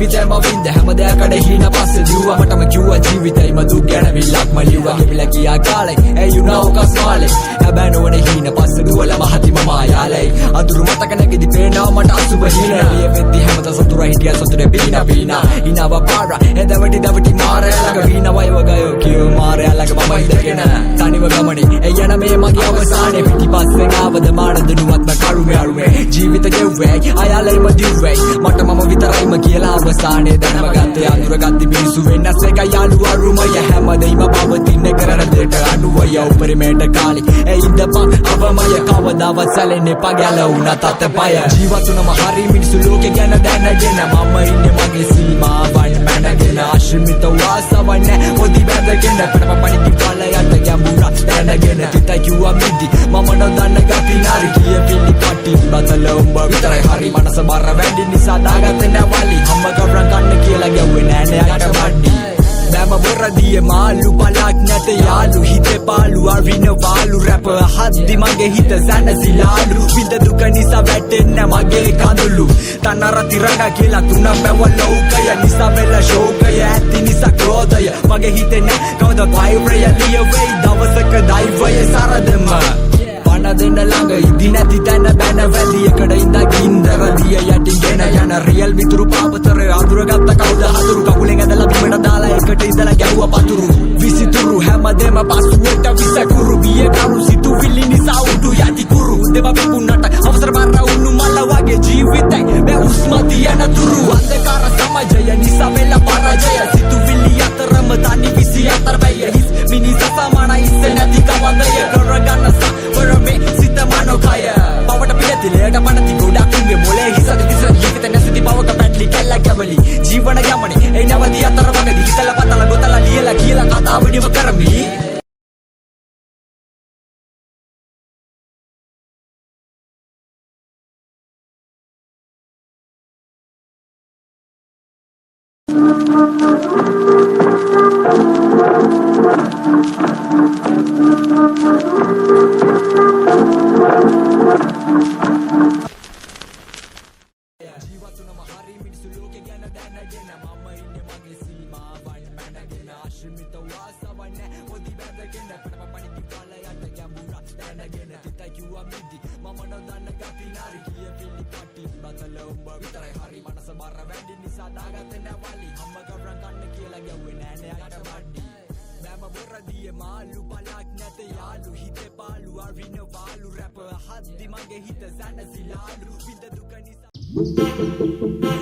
ජීවිතේම වින්ද හැමදේකට හීන පස්සේ දිව්වා මටම කිව්වා ජීවිතේම දුක් ගැන විල්ලක්ම ලිව්වා ගෙවිලා ගියා කාලේ hey you know කස්මාලේ හැබැයි නොවනේ හීන පස්සේ දුවලා මහතිම මායාලේ අඳුරු මතක නැගිදි පේනවා මට අසුබ හීන එළිය වෙද්දි හැමත සතුරා හිටියා සතුරේ පීනා පීනා ඉනව පාර එදවටි දවටි මාරය ළඟ වීන වයව ගයෝ කියෝ මාරය ළඟ මම ඉඳගෙන තනිව ගමනේ එයන මේ මගේ අවසානේ පිටිපස්සෙන් ආවද මානද නුවත්ම කරුමේ අරුමේ ජීවිත ගෙව්වේ අයාලයිම දිව්වේ මට මම විතරයිම කියලා අවසානේ දැනම ගත්තේ අඳුරගත්ති මිනිසු වෙනස් එක යාළු අරුමය හැමදේම පවතින කරන දෙට අඩුවය උපරිමයට කාලේ ඒ ඉඳපන් අවමය කවදාවත් සැලෙන්නේ පගැල වුණත් අතපය ජීවතුනම හරි මිනිසු ලෝකේ ගැන දැනගෙන මම ඉන්නේ මගේ සීමාවන් මැනගෙන ආශ්‍රමිත වාසවන්න ඔදි බැඳගෙන පණපණි පාලයට ගැඹුරා දැනගෙන තිතයි කිව්වා මිදි මම නොදන්න ගති නාරි කිය පිළි කටි බතල උඹ විතරයි හරි මනස බර වැඩි නිසා දාගත්තේ නැවලි අම්ම ගවරන් ගන්න කියලා ගැව්වේ නෑනේ අයට වඩි දැම බොරදියේ මාළු පලක් නැත යාළු හිතේ පාළු අරින වාළු රැප හද්දි මගේ හිත සැනසිලාලු විඳ දුක නිසා වැටෙන්න මගේ කඳුළු තනරති රඟ කියලා තුනක් බැව ලෝකය නිසා වෙල ශෝකය ඇති නිසා ක්‍රෝධය මගේ හිතේ නෑ කවදා වෛරය ලිය වෙයි දවසක දෛවය සරදම පණ දෙන්න ළඟ ඉදි නැති තැන බැන වැලියකට ඉඳා ගින්දර දිය යටිගෙන යන රියල් විතුරු පාපතර අඳුරගත්ත කවුද හතුරු කකුලෙන් ඇදලා බිමට දාලා එකට ඉඳලා ගැව්වා පතුරු විසිතුරු හැමදේම පසුවට විසකුරු බිය කරු සිතුවිලි නිසා උඩු යටි කුරු දෙව පිපුන්නට අවසර බර උණු මල වගේ ජීවිතේ මේ උස්ම තියන තුරු අන්ධකාර සමාජය නිසා වෙල පරාජය සිතුවිලි අතරම තනි 24 බැය හිස් මිනිසා සමාන ඉස්සේ නැති කවන්දය කරගන්න වරමේ සිත මනෝකය පවට පිළිතිලයට පනති ගොඩක් උඹේ මොලේ හිසද දිස ජීවිත නැසති බවක පැටලි කැල්ල කැවලි ජීවන ගමනේ ඒ නවදී අතර වගදී හිතලා පතලා ගොතලා ලියලා කියලා කතාව නිව කරමි ජීවතුනම හරි මිනිසු ලෝකේ ගැන දැනගෙන මම ඉන්නේ මගේ සීමාවන් මැනගෙන ආශ්‍රමිත වාසවන්න ඔදි බැඳගෙන පණපණි පාලයට ගැඹුරා දැනගෙන තිතයි කිව්වා මිදි මම නොදන්න ගති නාරි කිය පිළි කටි බතල උඹ විතරයි හරි මනස බර වැඩි නිසා දාගත්තේ නැවලි අම්ම ගවරන් ගන්න කියලා ගැව්වේ නෑනේ අයට වඩි දැම බොරදියේ මාළු පලක් නැත යාළු හිතේ පාළු අරින වාළු රැප හද්දි මගේ හිත සැනසිලාලු විඳ දුක නිසා